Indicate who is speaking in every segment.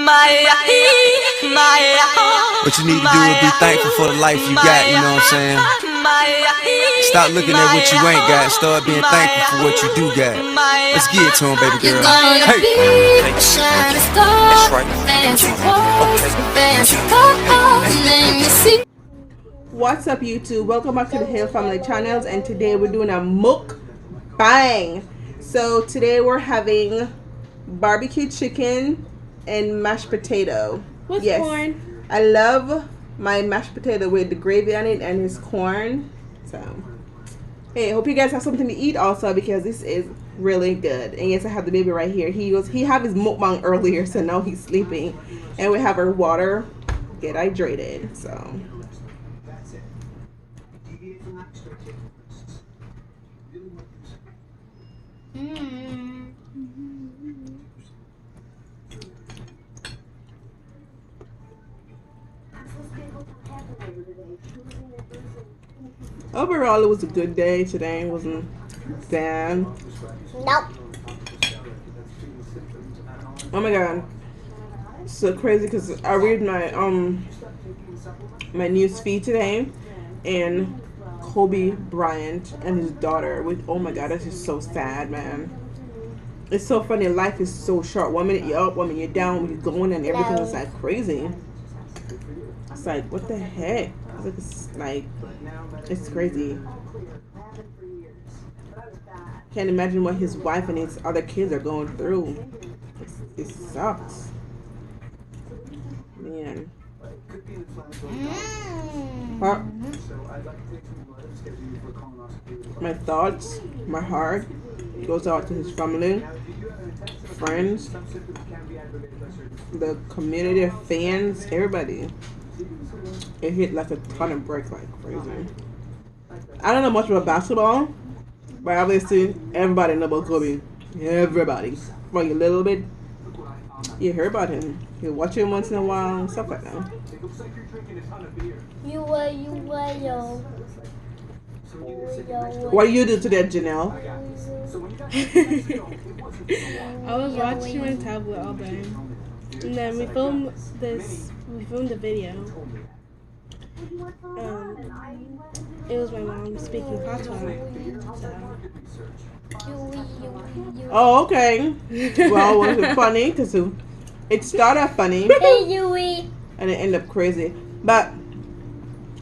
Speaker 1: What you need to do is be thankful for the life you got, you know what I'm saying? Stop looking at what you ain't got, start being thankful for what you do got. Let's get it to him, baby girl. Hey! That's right.
Speaker 2: What's up, YouTube? Welcome back to the Hale Family Channels, and today we're doing a mukbang. So today we're having barbecue chicken and mashed potato.
Speaker 3: With corn.
Speaker 2: I love my mashed potato with the gravy on it and his corn. So, hey, I hope you guys have something to eat also, because this is really good. And yes, I have the baby right here. He had his mukbang earlier, so now he's sleeping. And we have our water. Get hydrated. So. Overall, it was a good day today. It wasn't bad.
Speaker 3: Nope.
Speaker 2: Oh my god, so crazy, because I read my my news feed today, and Kobe Bryant and his daughter with, oh my god, that's just so sad, man. It's so funny. Life is so short. 1 minute you're up, 1 minute you're down, when you're going, and everything is like crazy. It's like, what the heck? It's crazy. Can't imagine what his wife and his other kids are going through. It sucks, man. My thoughts, my heart goes out to his family, friends, the community of fans, everybody. It hit like a ton of bricks, like crazy. I don't know much about basketball, but obviously everybody knows about Kobe. Everybody. For a little bit, you hear about him. You watch him once in a while, stuff like that. What do you do today, Janelle?
Speaker 3: I was watching my tablet all day, and then we filmed the video. It was my mom speaking patois.
Speaker 2: Oh, okay. Well, was it funny? Because it started funny, and it ended up crazy. But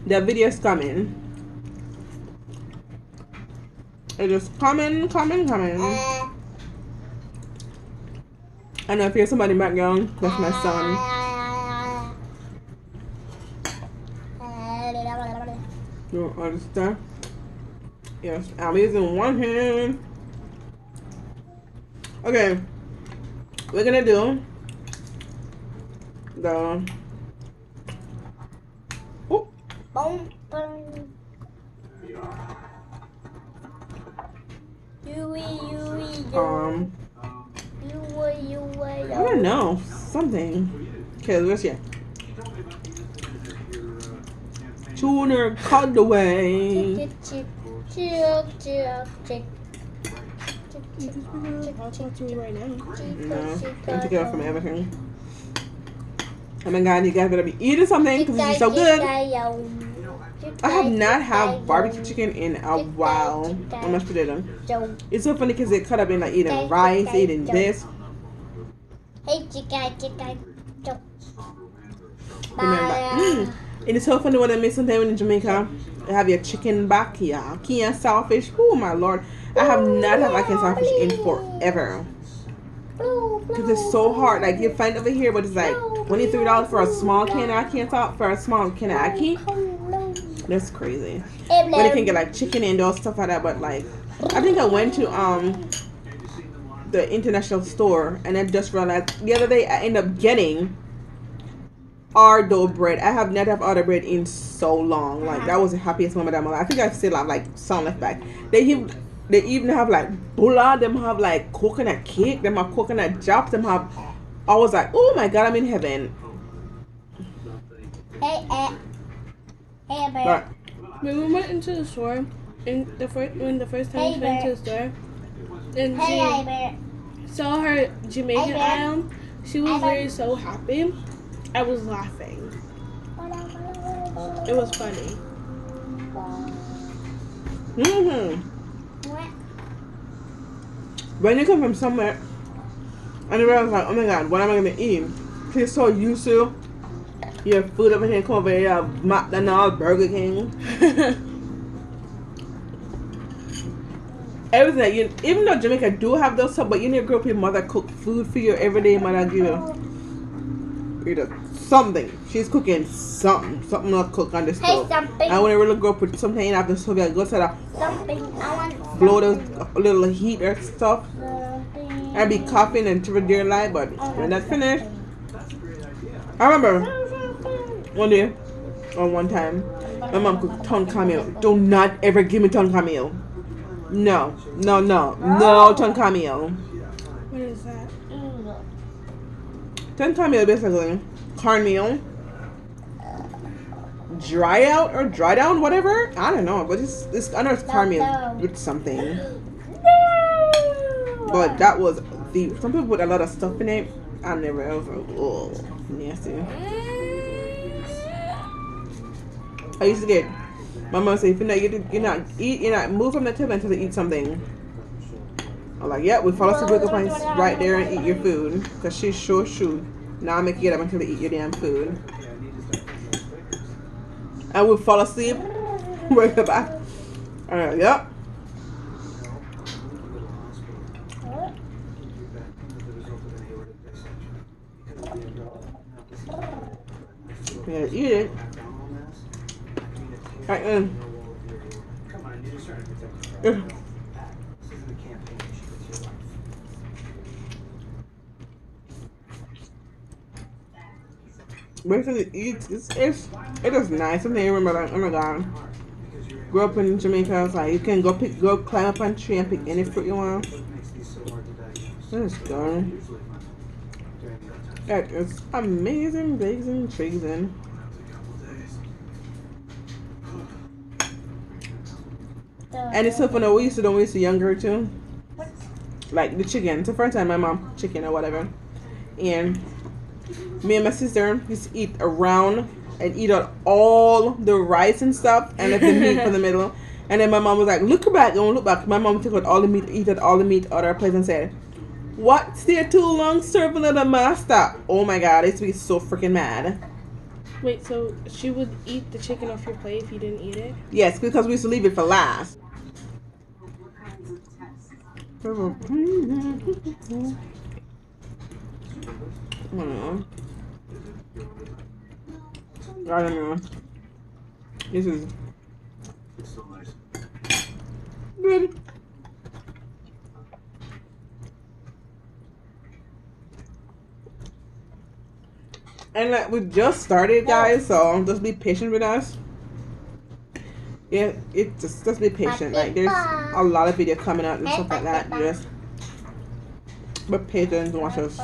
Speaker 2: the video's coming. It is coming. I know if you hear somebody in the background, that's my son. You understand? Yes, Ali's in one hand. Okay, we're gonna do the I don't know, something. Okay, let's see. Tuner cutaway.
Speaker 3: I'll talk to me right now.
Speaker 2: No, I'm to get from everything. Oh my god, you guys better be eating something, because this is so good. I have not had barbecue chicken in a while. How much potato? It's so funny because it cut up in like eating rice, eating this. Remember, and it's so funny when I make something in Jamaica. I have your chicken back here, canned saltfish. Oh my lord, I have not had like canned saltfish in forever. Because it's so hard. Like you find over here, but it's like $23 for a small can of canned salt for a small can of ackee. That's crazy. When you can get like chicken and all stuff like that, but like I think I went to the international store, and I just realized the other day I ended up getting Ardo bread. I have not had Ardo bread in so long. Like that was the happiest moment of my life. I think I still have like some left back. They even have like bulla. Them have like coconut cake. Them have coconut chops. Them have. I was like, oh my god, I'm in heaven.
Speaker 3: Hey,
Speaker 2: But,
Speaker 3: when we went into the store, when the first time we went to the store, and she saw her Jamaican item, She was very so happy. I was laughing. It was funny.
Speaker 2: When you come from somewhere and everyone's like, oh my god, what am I gonna eat? You're so used to your food over here, come over here, McDonald's, Burger King. Everything that you, even though Jamaica do have those stuff, but you need to grow up your mother cook food for you every day. Mother give you either something. She's cooking something to cook on the stove. And when a little girl put something in after the stove, you go to the blow the little heat or stuff. And be coughing and to dear life, but when that's finished, I remember one day or one time, my mom cooked ton camel. Do not ever give me ton camel. No ton camel.
Speaker 3: What is that?
Speaker 2: Ton camel basically cornmeal, dry out or dry down, whatever. I don't know, but it's I know it's cornmeal with something. But that was some people put a lot of stuff in it. I never ever. Oh, nasty. I used to get my mom say, if you're not move from the table until you eat something. I'm like, yeah, we fall asleep, wake up and right there and eat your food, because she's sure shoot. Now I make you get up until you eat your damn food. And we fall asleep, wake up back. Yep. Yeah, eat it. Alright, basically, it is nice. Something you remember, like, oh my god. Grew up in Jamaica, it's like you can go climb up on a tree and pick any fruit you want. Let's go. That is amazing, amazing. And it's something that we used to do when we used to younger too. Like the chicken. It's the first time my mom chicken or whatever. And me and my sister used to eat around and eat out all the rice and stuff and left the meat for the middle. And then my mom was like, look back, don't look back. My mom took out all the meat, eat out all the meat out of our place and said, what? Stay too long serving of the master. Oh my god, I used to be so freaking mad.
Speaker 3: Wait, so she would eat the chicken off your plate if you didn't eat it?
Speaker 2: Yes, because we used to leave it for last. I don't know. This is good. And like we just started, guys, so just be patient with us. Yeah, it just be patient. Like there's a lot of video coming out and stuff like that. Just be patient and watch us.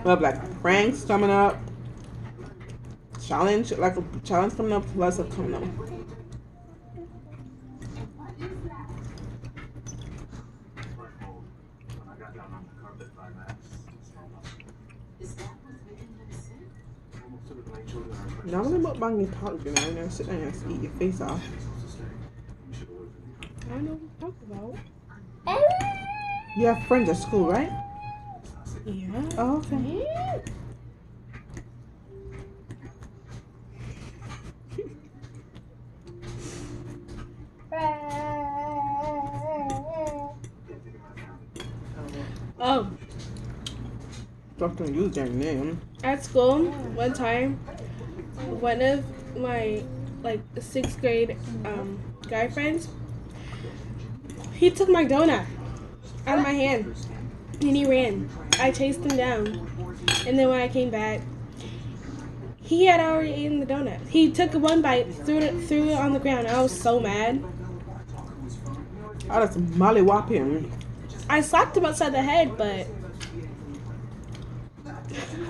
Speaker 2: We have like pranks coming up, challenge coming up, lots of coming up. Normally mukbang you talk, you know, you never sit down and eat your face off.
Speaker 3: I know what to talk about.
Speaker 2: You have friends at school, right?
Speaker 3: Yeah.
Speaker 2: Oh, okay.
Speaker 3: Oh.
Speaker 2: Doctor, use their name.
Speaker 3: At school, one time, one of my like 6th grade guy friends, he took my donut out of my hand and he ran. I chased him down, and then when I came back, he had already eaten the donut. He took one bite, threw it on the ground. I was so mad.
Speaker 2: I just mollywop him.
Speaker 3: I slapped him upside the head, but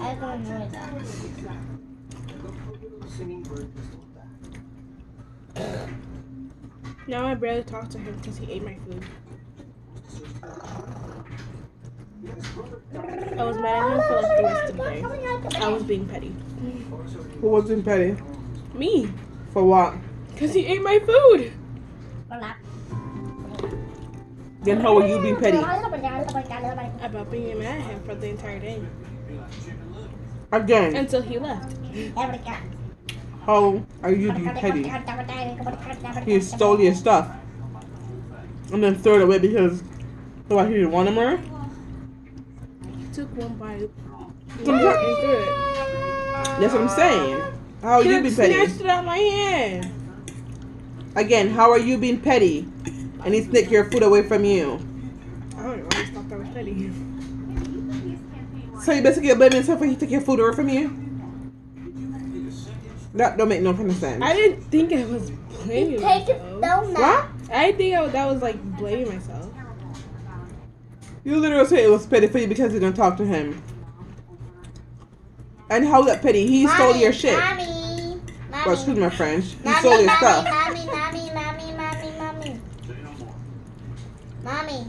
Speaker 4: I don't know that.
Speaker 3: now I barely talk to him because he ate my food. I was mad at him for like the rest of the day. I was being petty.
Speaker 2: Who was in petty?
Speaker 3: Me.
Speaker 2: For what?
Speaker 3: Because he ate my food.
Speaker 2: Then how were you being petty?
Speaker 3: About being mad at him for the entire day.
Speaker 2: Again,
Speaker 3: Until he left.
Speaker 2: how are you being petty? He stole your stuff. And then threw it away because what, he didn't want it more?
Speaker 3: He took one bite and
Speaker 2: So-
Speaker 3: threw it.
Speaker 2: That's what I'm saying. How are
Speaker 3: He
Speaker 2: you
Speaker 3: like
Speaker 2: being petty?
Speaker 3: snatched it out of my hand.
Speaker 2: Again, how are you being petty? And he snicked your food away from you.
Speaker 3: I don't know. I just thought that was petty.
Speaker 2: So you basically blaming yourself when he took your food away from you? That don't make no kind of sense.
Speaker 3: I didn't think I was blaming
Speaker 4: Take it
Speaker 3: myself.
Speaker 4: down
Speaker 2: What?
Speaker 4: now.
Speaker 3: I didn't think that was like blaming myself.
Speaker 2: You literally said it was petty for you because you didn't talk to him. And how was that petty? He stole your shit.
Speaker 4: Mommy.
Speaker 2: Well, excuse my French. He
Speaker 4: Mommy,
Speaker 2: stole your
Speaker 4: mommy,
Speaker 2: stuff.
Speaker 4: Mommy, mommy, mommy, mommy, mommy. Mommy,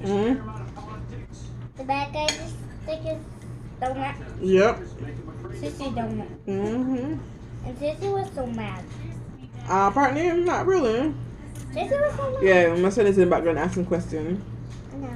Speaker 2: Mm-hmm.
Speaker 4: the bad guy just took his donut.
Speaker 2: Yep.
Speaker 4: Sissy donut.
Speaker 2: Mm-hmm.
Speaker 4: And Sissy was so mad.
Speaker 2: Apparently, not really.
Speaker 4: Sissy was so mad.
Speaker 2: Yeah, my son is in the background asking questions.
Speaker 4: No.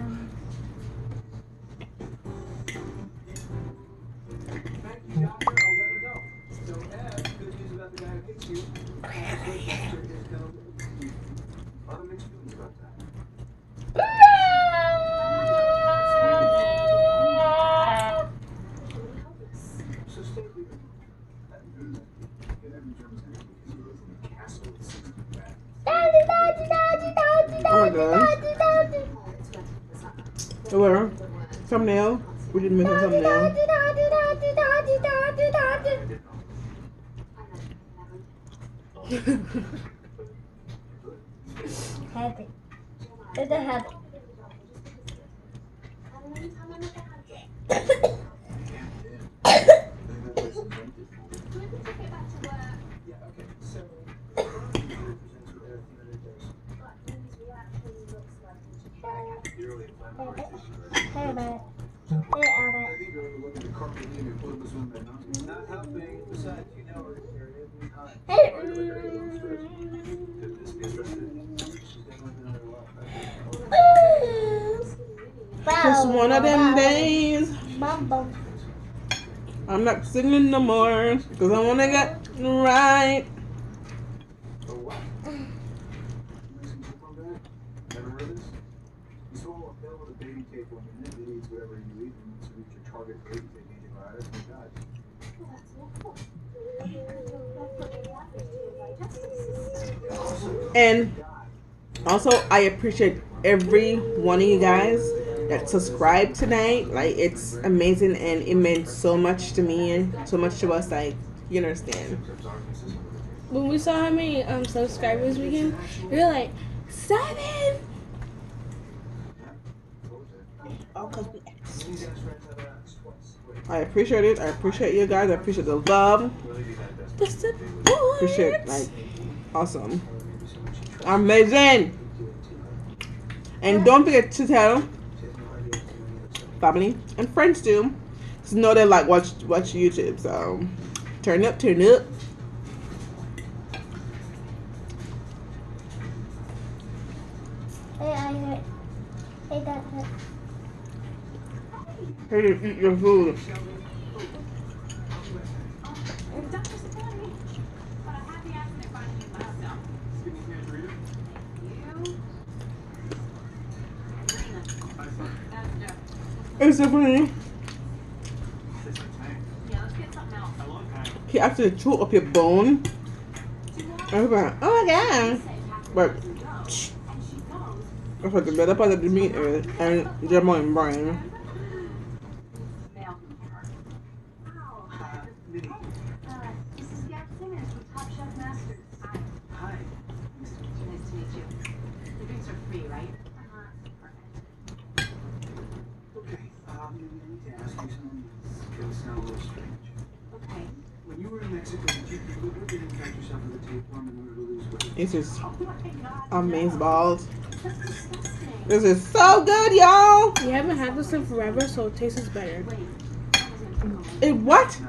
Speaker 2: Oh my god. Where? Thumbnail? We didn't miss a thumbnail.
Speaker 4: Happy. It's a happy. Hey, Albert. Hey, Albert. Hey.
Speaker 2: Just one of them days.
Speaker 4: Mambo.
Speaker 2: I'm not singing no more because I want to get right. And also, I appreciate every one of you guys that subscribed tonight. Like, it's amazing and it meant so much to me and so much to us. Like, you understand.
Speaker 3: When we saw how many subscribers we get, we were like, 7.
Speaker 2: Oh, cause we I appreciate it. I appreciate you guys. I appreciate the love.
Speaker 3: The support.
Speaker 2: Appreciate, like, awesome. Amazing. And don't forget to tell family and friends too. To know they like watch YouTube. So turn up, turn up.
Speaker 4: Hey, I heard. Hey, Dad.
Speaker 2: Hey, eat your food. It's so funny. He actually chewed up your bone. I was like, oh my god. But that's what the better part of the meat is, and the more brain. It's just amazeballs. This is so good, y'all.
Speaker 3: We haven't had this in forever, so it tastes better.
Speaker 2: It what?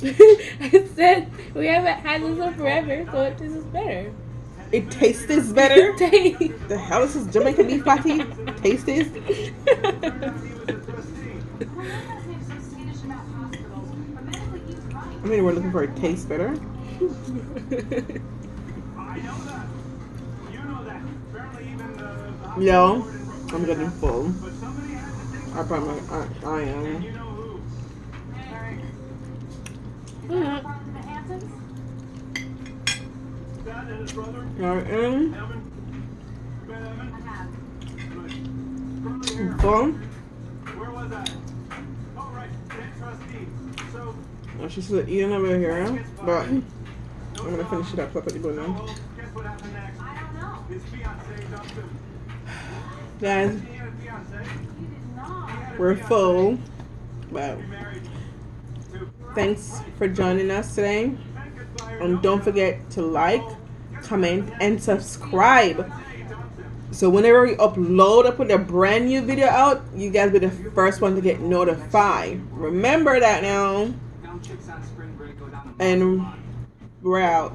Speaker 3: I said we haven't had this in forever, so it tastes better.
Speaker 2: It tastes better.
Speaker 3: Taste.
Speaker 2: The hell is this Jamaican beef patty? Taste this? I mean, we're looking for a taste better. Yo, I'm getting full. I promise, I am. I'm full. Well, she's still eating over here, but I'm gonna finish it up. So I put the bun on. Guys, we're full, but thanks for joining us today. And don't forget to like, comment, and subscribe. So whenever we upload or put a brand new video out, you guys be the first one to get notified. Remember that now. And we're out.